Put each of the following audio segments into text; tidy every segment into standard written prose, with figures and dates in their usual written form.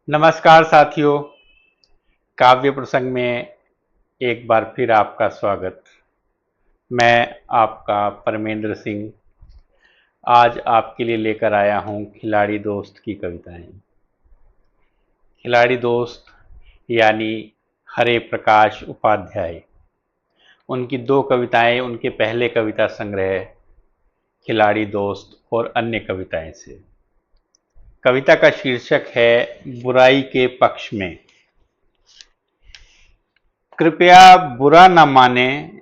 नमस्कार साथियों। काव्य प्रसंग में एक बार फिर आपका स्वागत। मैं आपका परमेंद्र सिंह आज आपके लिए लेकर आया हूं खिलाड़ी दोस्त की कविताएं। खिलाड़ी दोस्त यानी हरे प्रकाश उपाध्याय। उनकी दो कविताएं उनके पहले कविता संग्रह खिलाड़ी दोस्त और अन्य कविताएं से। कविता का शीर्षक है बुराई के पक्ष में। कृपया बुरा न माने,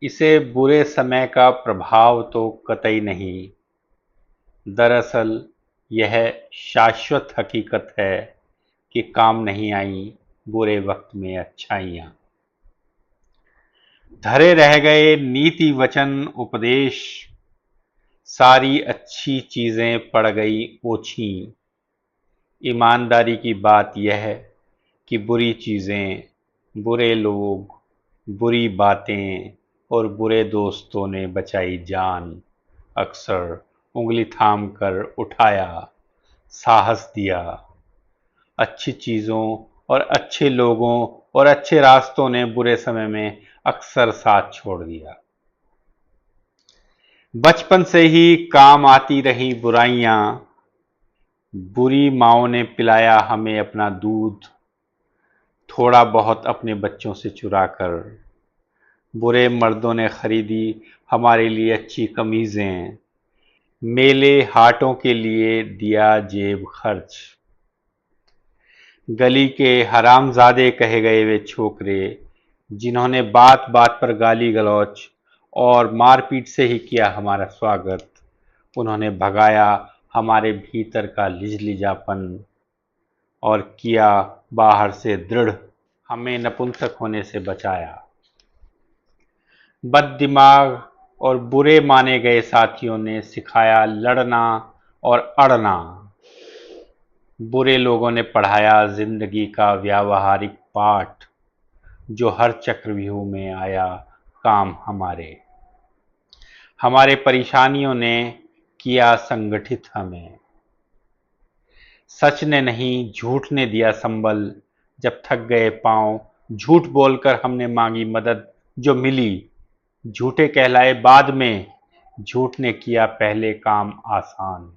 इसे बुरे समय का प्रभाव तो कतई नहीं। दरअसल यह शाश्वत हकीकत है कि काम नहीं आई बुरे वक्त में अच्छाइयाँ। धरे रह गए नीति वचन उपदेश, सारी अच्छी चीजें पड़ गई ओछी। ईमानदारी की बात यह है कि बुरी चीजें, बुरे लोग, बुरी बातें और बुरे दोस्तों ने बचाई जान। अक्सर उंगली थाम कर उठाया, साहस दिया। अच्छी चीजों और अच्छे लोगों और अच्छे रास्तों ने बुरे समय में अक्सर साथ छोड़ दिया। बचपन से ही काम आती रही बुराइयां, बुरी माओं ने पिलाया हमें अपना दूध, थोड़ा बहुत अपने बच्चों से चुरा कर। बुरे मर्दों ने खरीदी हमारे लिए अच्छी कमीजें, मेले हाटों के लिए दिया जेब खर्च। गली के हरामजादे कहे गए वे छोकरे, जिन्होंने बात बात पर गाली गलौच और मारपीट से ही किया हमारा स्वागत। उन्होंने भगाया हमारे भीतर का लिजलिजापन और किया बाहर से दृढ़, हमें नपुंसक होने से बचाया। बददिमाग और बुरे माने गए साथियों ने सिखाया लड़ना और अड़ना। बुरे लोगों ने पढ़ाया जिंदगी का व्यावहारिक पाठ, जो हर चक्रव्यूह में आया काम हमारे। हमारे परेशानियों ने किया संगठित हमें। सच ने नहीं झूठ ने दिया संबल, जब थक गए पांव झूठ बोलकर हमने मांगी मदद जो मिली। झूठे कहलाए बाद में, झूठ ने किया पहले काम आसान।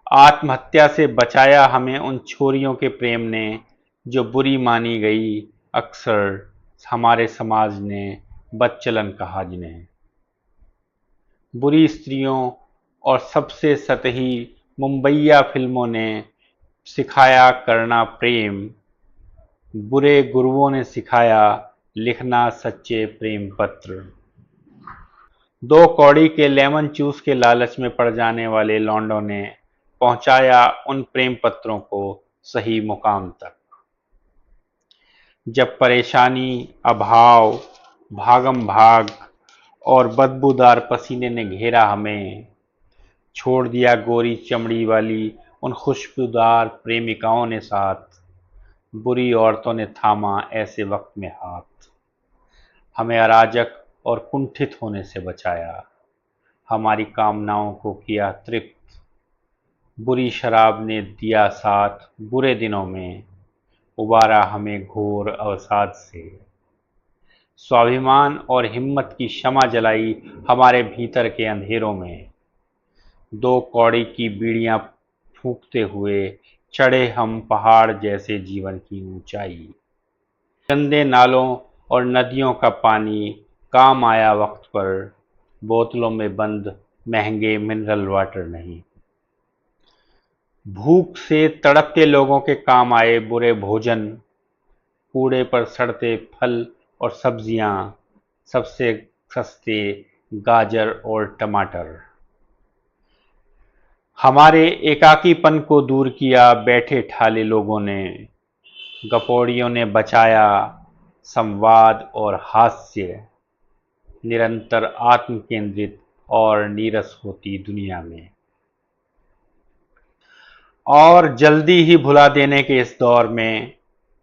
आत्महत्या से बचाया हमें उन छोरियों के प्रेम ने, जो बुरी मानी गई अक्सर हमारे समाज ने बदचलन कहा जिन्हें। बुरी स्त्रियों और सबसे सतही मुंबईया फिल्मों ने सिखाया करना प्रेम। बुरे गुरुओं ने सिखाया लिखना सच्चे प्रेम पत्र। दो कौड़ी के लेमन जूस के लालच में पड़ जाने वाले लौंडों ने पहुंचाया उन प्रेम पत्रों को सही मुकाम तक। जब परेशानी, अभाव, भागम भाग और बदबूदार पसीने ने घेरा हमें, छोड़ दिया गोरी चमड़ी वाली उन खुशबूदार प्रेमिकाओं ने साथ। बुरी औरतों ने थामा ऐसे वक्त में हाथ, हमें अराजक और कुंठित होने से बचाया। हमारी कामनाओं को किया तृप्त। बुरी शराब ने दिया साथ बुरे दिनों में, उबारा हमें घोर अवसाद से। स्वाभिमान और हिम्मत की शमा जलाई हमारे भीतर के अंधेरों में। दो कौड़ी की बीड़ियां फूंकते हुए चढ़े हम पहाड़ जैसे जीवन की ऊंचाई। गंदे नालों और नदियों का पानी काम आया वक्त पर, बोतलों में बंद महंगे मिनरल वाटर नहीं। भूख से तड़पते लोगों के काम आए बुरे भोजन, कूड़े पर सड़ते फल और सब्जियां, सबसे सस्ते गाजर और टमाटर। हमारे एकाकीपन को दूर किया बैठे ठाले लोगों ने। गपोड़ियों ने बचाया संवाद और हास्य, निरंतर आत्म केंद्रित और नीरस होती दुनिया में। और जल्दी ही भुला देने के इस दौर में,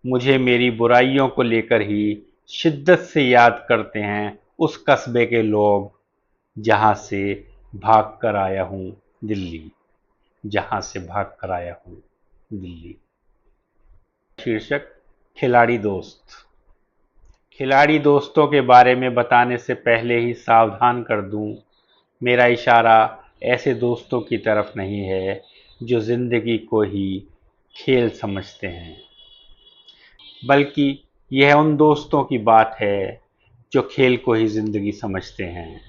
मुझे मेरी बुराइयों को लेकर ही शिद्दत से याद करते हैं उस कस्बे के लोग, जहां से भाग कर आया हूं दिल्ली, जहां से भाग कर आया हूं दिल्ली। शीर्षक खिलाड़ी दोस्त। खिलाड़ी दोस्तों के बारे में बताने से पहले ही सावधान कर दूं, मेरा इशारा ऐसे दोस्तों की तरफ नहीं है जो जिंदगी को ही खेल समझते हैं, बल्कि यह उन दोस्तों की बात है जो खेल को ही जिंदगी समझते हैं,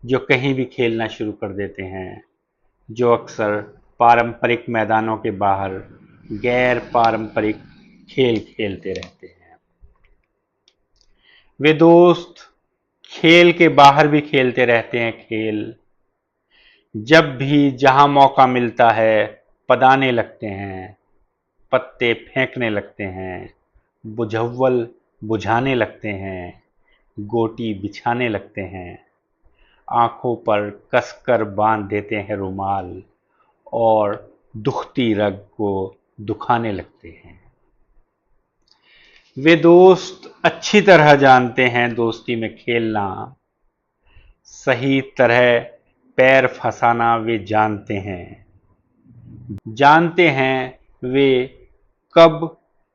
जो कहीं भी खेलना शुरू कर देते हैं, जो अक्सर पारंपरिक मैदानों के बाहर गैर पारंपरिक खेल खेलते रहते हैं। वे दोस्त खेल के बाहर भी खेलते रहते हैं खेल। जब भी जहां मौका मिलता है पदाने लगते हैं, पत्ते फेंकने लगते हैं, बुझव्वल बुझाने लगते हैं, गोटी बिछाने लगते हैं, आंखों पर कसकर बांध देते हैं रुमाल और दुखती रग को दुखाने लगते हैं। वे दोस्त अच्छी तरह जानते हैं दोस्ती में खेलना, सही तरह पैर फंसाना वे जानते हैं। जानते हैं वे कब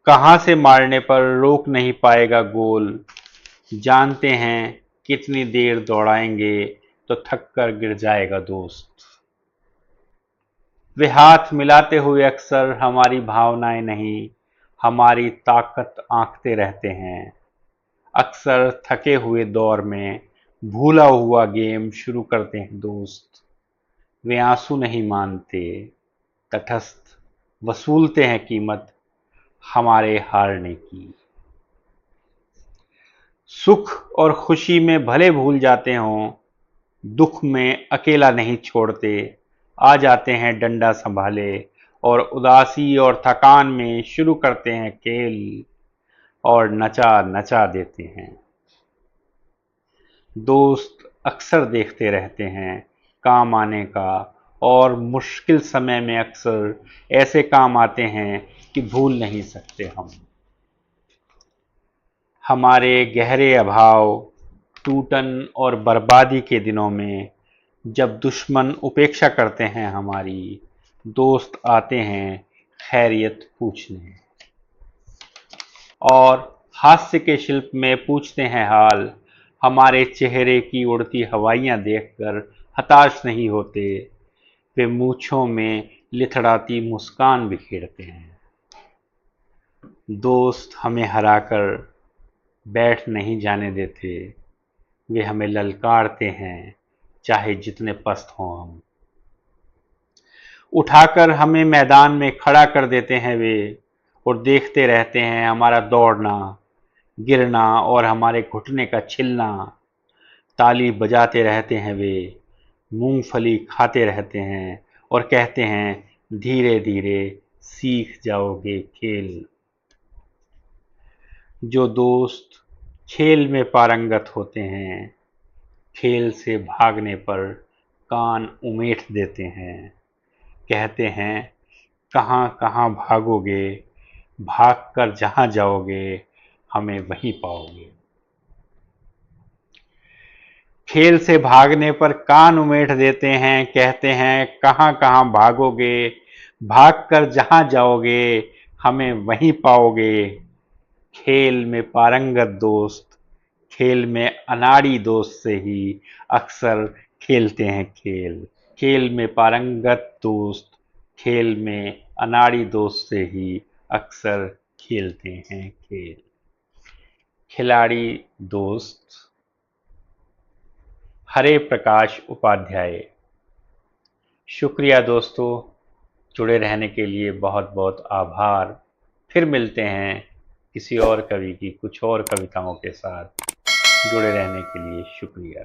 कहां से मारने पर रोक नहीं पाएगा गोल। जानते हैं कितनी देर दौड़ाएंगे तो थक कर गिर जाएगा दोस्त। वे हाथ मिलाते हुए अक्सर हमारी भावनाएं नहीं, हमारी ताकत आंकते रहते हैं। अक्सर थके हुए दौर में भूला हुआ गेम शुरू करते हैं दोस्त। वे आंसू नहीं मानते, तटस्थ वसूलते हैं कीमत हमारे हारने की। सुख और खुशी में भले भूल जाते हों, दुख में अकेला नहीं छोड़ते। आ जाते हैं डंडा संभाले और उदासी और थकान में शुरू करते हैं खेल और नचा नचा देते हैं। दोस्त अक्सर देखते रहते हैं काम आने का, और मुश्किल समय में अक्सर ऐसे काम आते हैं कि भूल नहीं सकते हम। हमारे गहरे अभाव, टूटन और बर्बादी के दिनों में जब दुश्मन उपेक्षा करते हैं हमारी, दोस्त आते हैं खैरियत पूछने और हास्य के शिल्प में पूछते हैं हाल। हमारे चेहरे की उड़ती हवाइयां देखकर हताश नहीं होते, वे मूंछों में लिथड़ाती मुस्कान बिखेरते हैं। दोस्त हमें हराकर बैठ नहीं जाने देते, वे हमें ललकारते हैं चाहे जितने पस्त हों हम। उठाकर हमें मैदान में खड़ा कर देते हैं वे, और देखते रहते हैं हमारा दौड़ना, गिरना और हमारे घुटने का छिलना। ताली बजाते रहते हैं वे, मूंगफली खाते रहते हैं और कहते हैं धीरे धीरे सीख जाओगे खेल। जो दोस्त खेल में पारंगत होते हैं, खेल से भागने पर कान उमेठ देते हैं। कहते हैं कहाँ कहाँ भागोगे, भागकर जहाँ जाओगे हमें वहीं पाओगे। खेल से भागने पर कान उमेठ देते हैं, कहते हैं कहाँ कहाँ भागोगे, भागकर जहाँ जाओगे हमें वहीं पाओगे। खेल में पारंगत दोस्त, खेल में अनाड़ी दोस्त से ही अक्सर खेलते हैं खेल। खेल में पारंगत दोस्त, खेल में अनाड़ी दोस्त से ही अक्सर खेलते हैं खेल। खिलाड़ी दोस्त, हरे प्रकाश उपाध्याय। शुक्रिया दोस्तों, जुड़े रहने के लिए बहुत बहुत आभार। फिर मिलते हैं किसी और कवि की कुछ और कविताओं के साथ। जुड़े रहने के लिए शुक्रिया।